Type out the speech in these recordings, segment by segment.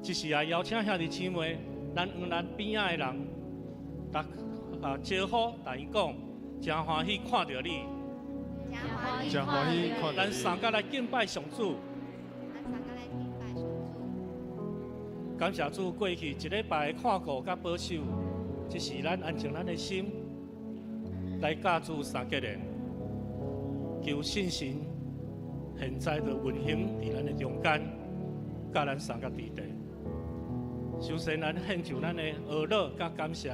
只是也邀请兄弟姊妹，咱边仔的人，招呼，同伊讲，真欢喜看到你，真欢喜看到咱你。三甲来敬拜上主。感谢主过去一礼拜的看顾甲保守，这是咱安静咱的心，来教主三结连，求信心现在的运行伫咱的中间，甲咱三个地地。首先，咱献上咱的娱乐甲感谢，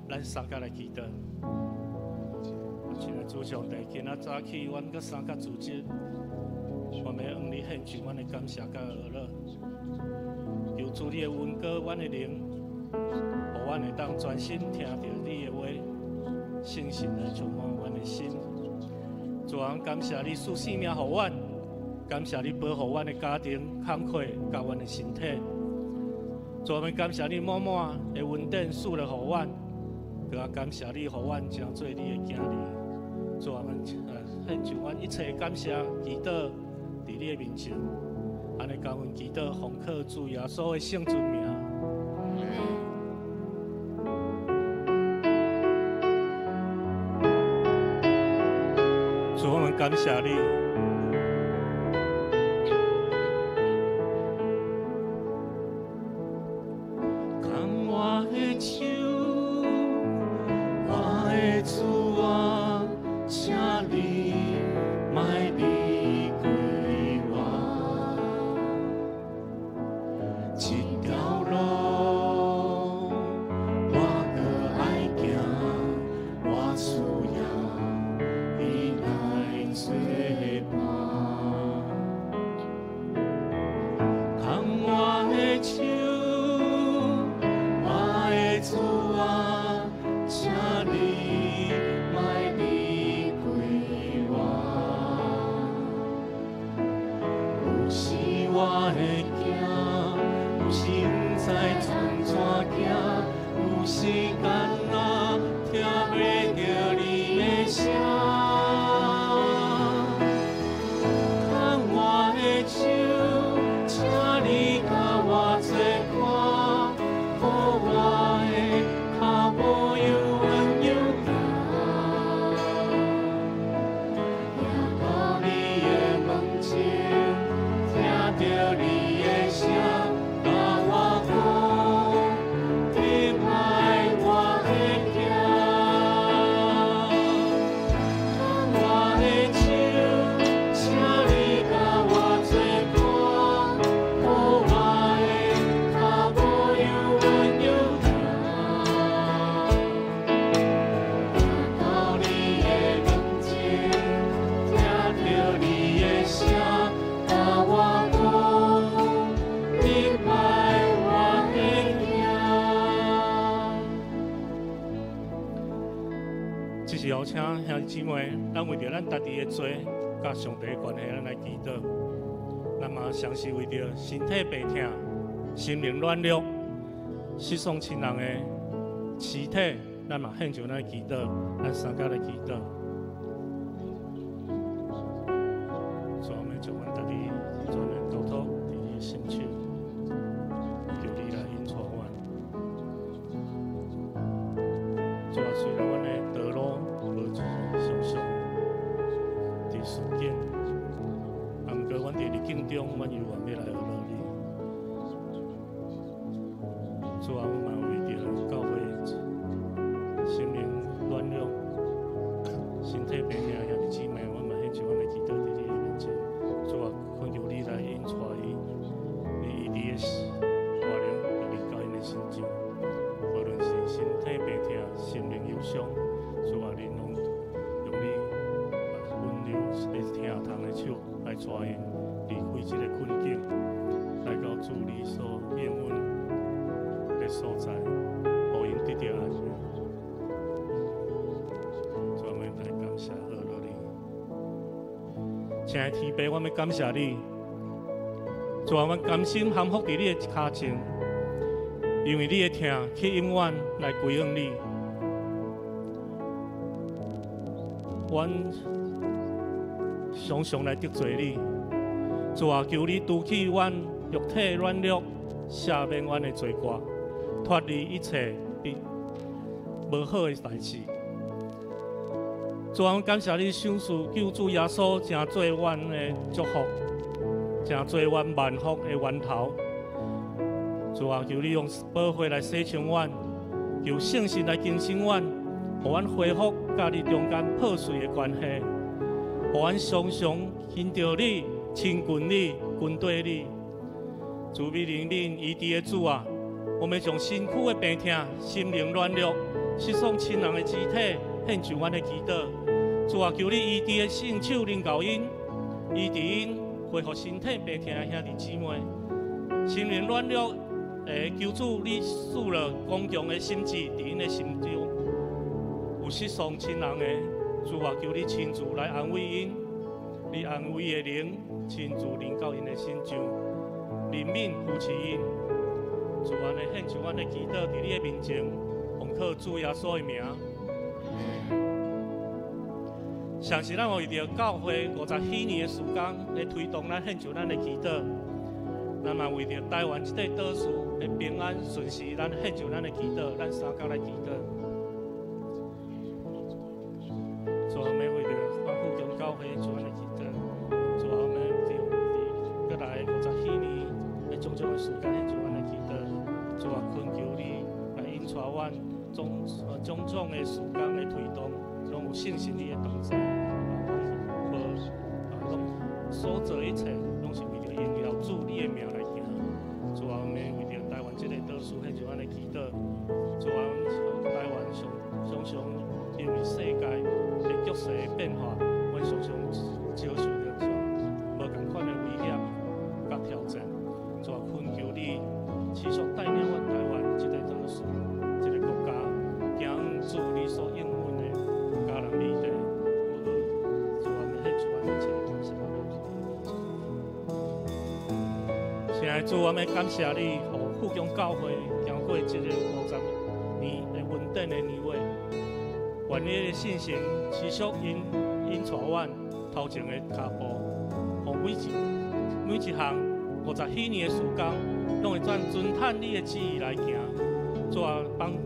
咱三个来祈祷。亲爱的主上帝，今仔早起，阮甲三个组织，我们向你献上阮的感谢甲娱乐。求主你的恩膏，阮的灵，互阮会当专心听到你的话，信心来充满阮的心。主啊，感谢你赐生命互阮，感谢你保护阮的家庭、慷慨甲阮的身体。主啊，感谢你满满的恩典赐了互阮，更加感谢你互阮成做你的囝儿。主啊，献上阮一切感谢、祈祷，伫你的面前。安尼教阮祈祷，奉靠主耶稣的圣尊名。主，我们感谢你。牵我的手，我的主啊，请你莫离开我。一条路，我搁爱行，我需要你来作伴。牵我的手，我的主啊，请你莫离开我。有时我会惊，有时不知从怎行，有时间啊听袂到你的声。牵我的手，请你甲我作伴，互我的脚步又稳又行。行到你的门前，听到你的声，甲我讲，你莫我会行。牵我的手，请你甲我作伴，互我的脚步又稳又行。行到你的面前，听到你的声，甲我讲，你莫我会行。这是邀请兄弟姊妹，咱为着咱家己的罪，甲上帝的关系，咱来祈祷。咱嘛常时为着身体病痛、心灵软弱、失丧亲人的尸体，咱嘛献上咱的祈祷，咱三甲来祈祷。主啊，我们将阮家己全然交托伫你的身手，求你来引带阮。主啊，虽然阮的道路无常常伫顺境，啊，毋过阮伫逆境中，阮犹原要来学乐你。主啊，我嘛为着教会心灵软弱、身体病痛兄弟姊妹，阮嘛献上阮的祈祷伫你的面前。主啊，恳求你来引带伊，你医治的华灵来临到因的心中。无论是身体病痛、心灵忧伤，主啊，你拢用你温柔的疼痛的手来带因离开这个困境，来到主你所应允的所在，互因得到安全。主啊，我们来感谢贺乐你。亲爱的天父，我们感谢你。主啊，我甘心降服伫你的脚前。因为你的疼，去永远来归向你。阮常常来得罪你，主啊，求你除去阮肉体软弱、赦免阮的罪过，脱离一切无好的代志。主啊，感谢你赏赐救主耶稣，真做阮的祝福，真做阮万福的源头。主啊，求你用宝血来洗清阮，求圣神来更新阮，互阮恢复甲你中间破碎的关系，互阮常常寻到你、亲近你、跟对你。主必领恁医治的主啊，我们将身躯的病痛、心灵软弱、失丧亲人的肢体献上阮的祈祷。主啊，求你医治的圣手领导因，医治因恢复身体病痛的兄弟姊妹，心灵软弱求主你赐了刚强的心智伫因的心中，有失丧亲人的，主啊，求你亲自来安慰因，你安慰的灵亲自临到因的心上，怜悯扶持因。主啊，来献上阮的祈祷伫你的面前，奉靠主耶稣的名。上是咱为着教会50许年的时间来推动咱献上咱的祈祷，咱嘛为着台湾这个岛屿的平安顺时，咱献上咱的祈祷，咱三角来祈祷。主啊，为着咱富强教会献上咱的祈祷，主啊，为着过来50许年的种种的时间献上咱的祈祷，主啊，恳求你来引带阮种种的时间来推动。拢有信心你的同在，所做一切，拢是为着荣耀主你的名来行。主啊，我们为着台湾这个岛屿献上咱的祈祷。主啊，台湾常常因为世界的局势的变化，阮常常遭受着种无同款的危险甲挑战。主啊，恳求你持续带领阮台湾这个岛屿，这个国家行主你所应允。家人里的，主啊，们献上阮一切感谢你。现在主啊，们感谢你，互富强教会经过这个50年的稳定的年月，愿你的信心持续引带阮头前的脚步，互每一项50许年的时间，拢会遵探你的旨意来行。主啊，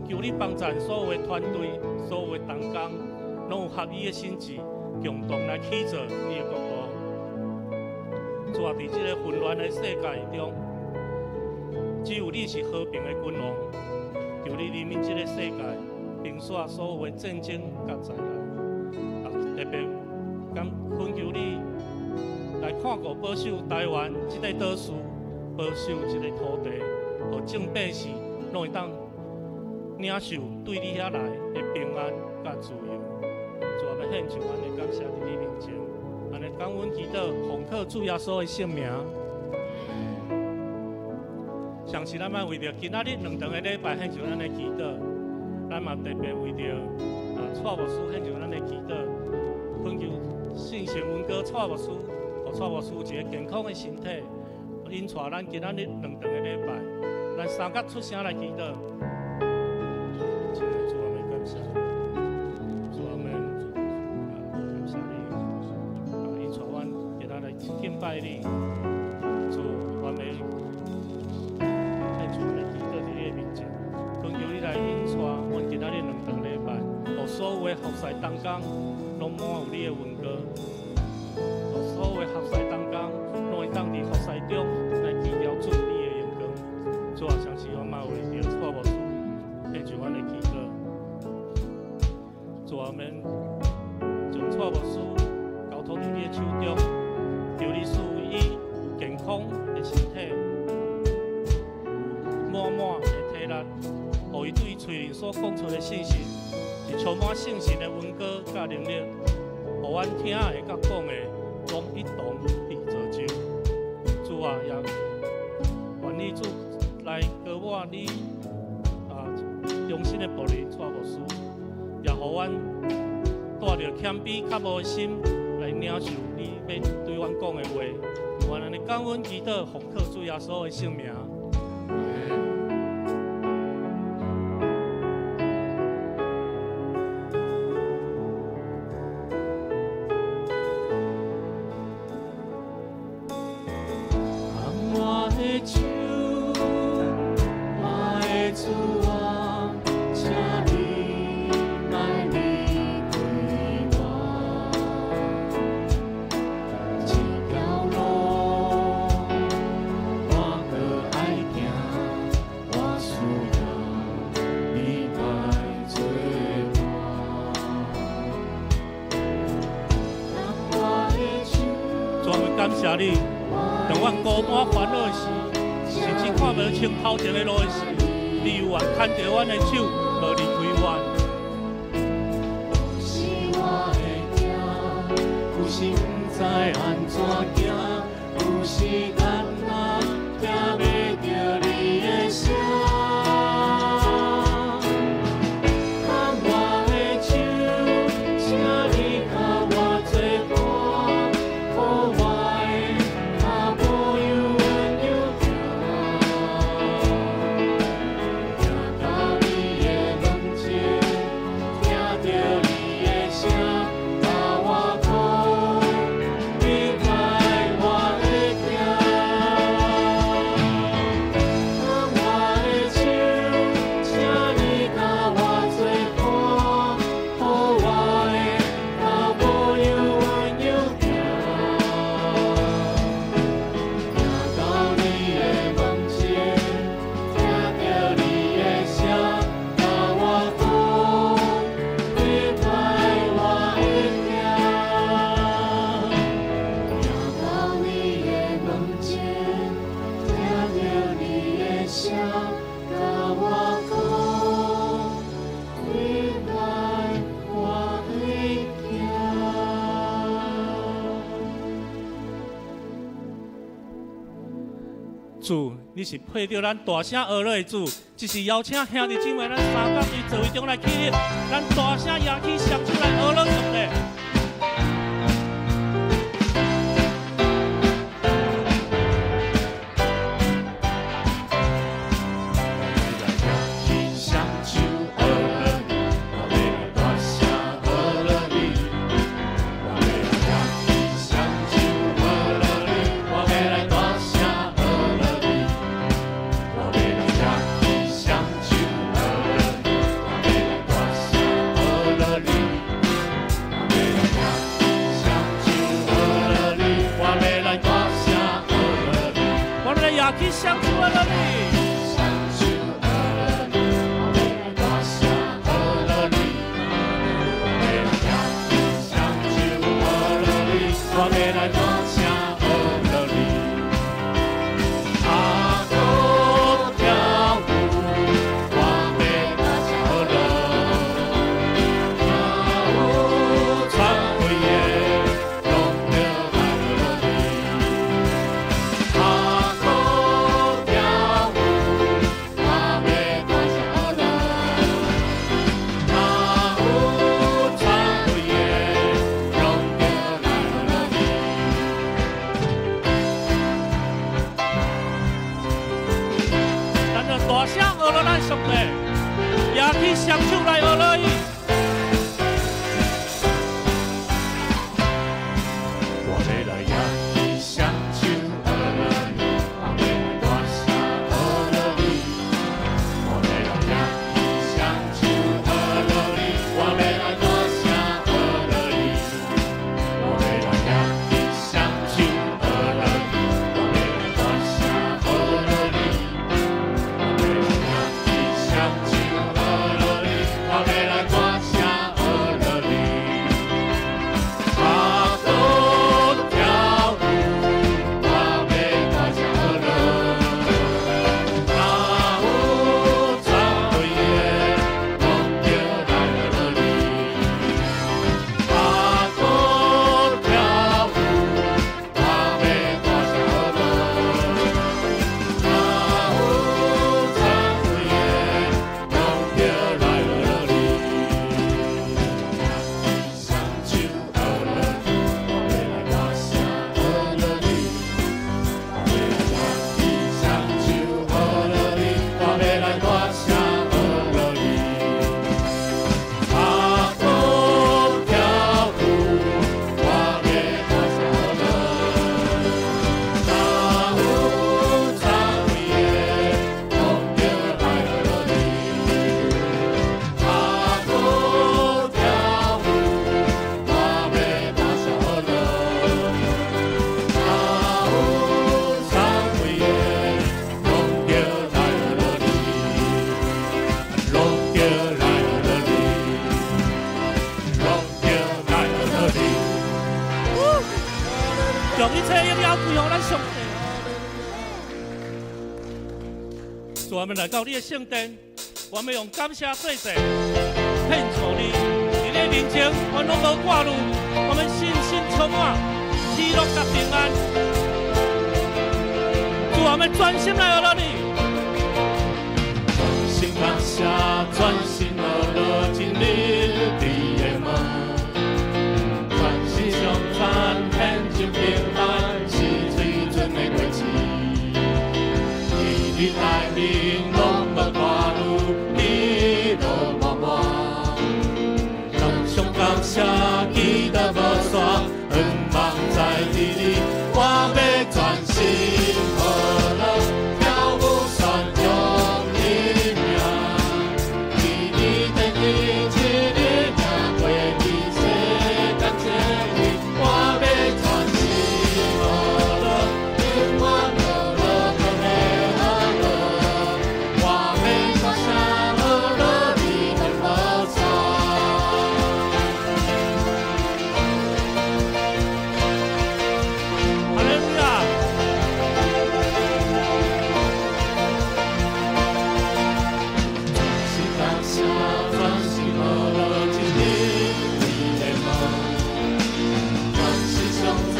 求你帮助所有的团队，所有的同工。拢有合意的心志，共同来起造你的国度。主啊，伫这个混乱的世界中，只有你是和平的君王。求你怜悯这个世界，平息所有的战争甲灾难。特别恳求你来看顾保守台湾这个岛屿，保守这个土地，互众百姓拢会当领受对你遐来的平安甲自由。主啊，要献上阮的感谢伫你面前，安尼感恩祈祷，奉靠主耶稣的圣名。上次咱嘛为着今仔日2场的礼拜献上咱的祈祷，咱嘛特别为着蔡牧师献上咱的祈祷，恳求圣神恩膏蔡牧师，互蔡牧师有一个健康的身体，引带咱今仔日2场的礼拜，咱三角出声来祈祷。主啊，要感谢你。敬拜你，主，我们献上咱祈祷伫你的面前，恳求你来引带阮今仔日2场礼拜，互所有的服侍同工拢满有你的恩膏，互所有的服侍同工拢会当伫服侍中来记了主你的荣光。主啊，上次我嘛为着蔡牧师献上阮的祈祷，主啊，们将蔡牧师交托伫你的手中。求你赐伊健康的身体，满的体力，互伊对嘴里所讲出的信息是充满圣神的恩膏甲能力，互阮听的甲讲的拢一同被造就。主啊，也愿你主来高我你忠心的仆人蔡牧师，也互阮带着谦卑较无心来领受你要对阮讲的话。愿安尼感恩祈祷，奉靠主耶稣的圣名。我的主。谢你，当阮孤单烦恼时，甚至看无清头前的路时，你有缘牵着阮的手，无离开阮。是我的行，有时不知安怎行，有时干那听袂着你的声。主，你是配着咱大声学落的主，只是邀请兄弟姊妹咱三角伫座位中来起立，咱大声扬起双手来学落上帝。去相处了你，相处了你，我们来大声了你，我们来相处了你，我们来大声了你。阿哥跳舞，我们大声了，跳舞唱会耶，荣耀来了你。阿大声学了咱上帝，也去双手来学落伊。我要来也去双手学落伊，我要来大声学落伊。我要来也去双手学落伊，我要来大声学落伊。我要来也去双手学落伊，我要来大声学落伊。相信我，我要来。是我们来到你的圣殿，我们用感谢祭祭献出你，在你面前，我拢无挂虑，我们信心充满，喜乐甲平安。主，我们专心来学你。专心感谢，专心学真理的门，专心相赞，献上平安，是最准的过市。你来临，拢无挂虑，你都满满。常常感谢，记得无煞，恩望在地里，我要专心学乐，跳舞善用你名。一日等你，一日行过你世间千里，我要专心学乐，永远学乐，都要学乐。我要大声学乐，你能无错？哈利路亚！是感谢，专心学乐真理的门，专心相赞，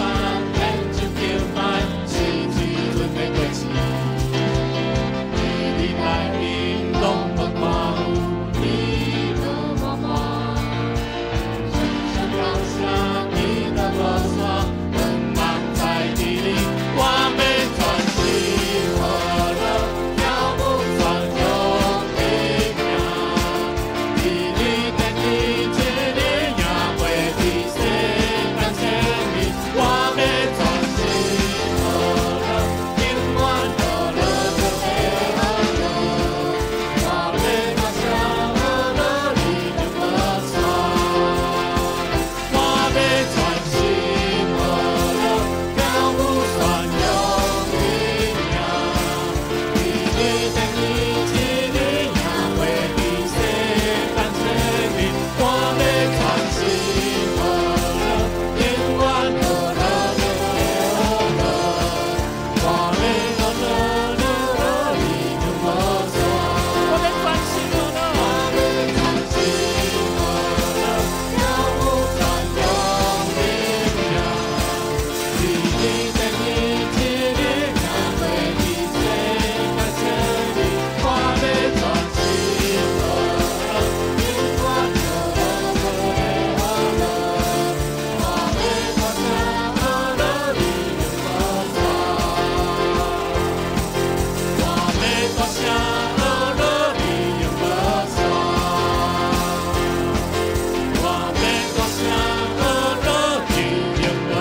献上平安，是最准的过市。你来临，拢无挂虑，你都满满。常常感谢，记得无煞，恩望在地里，我要专心学乐，跳舞善用你名。一日等你，一日行过你世间千里，我要专心学乐，永远学乐，都要学乐。我要大声学乐，你能无错？我要专心学乐，跳舞善用你名。一日等你，一日行过你世间千里，我要专心学乐，永远学乐，都要学乐。我要学乐，你能无错？我们专心学乐。我要专心学乐，跳舞善用你名。一日等你，一日行过你世间千里，我要专心学乐，永远学乐，都要学乐。我要大声学乐，你能无错？我要大声学乐，你能无错？我要大声学乐，你能无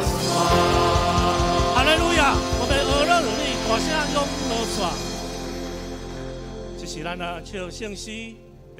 错？哈利路亚！我们学乐你大声用多耍，这是咱啊唱圣诗。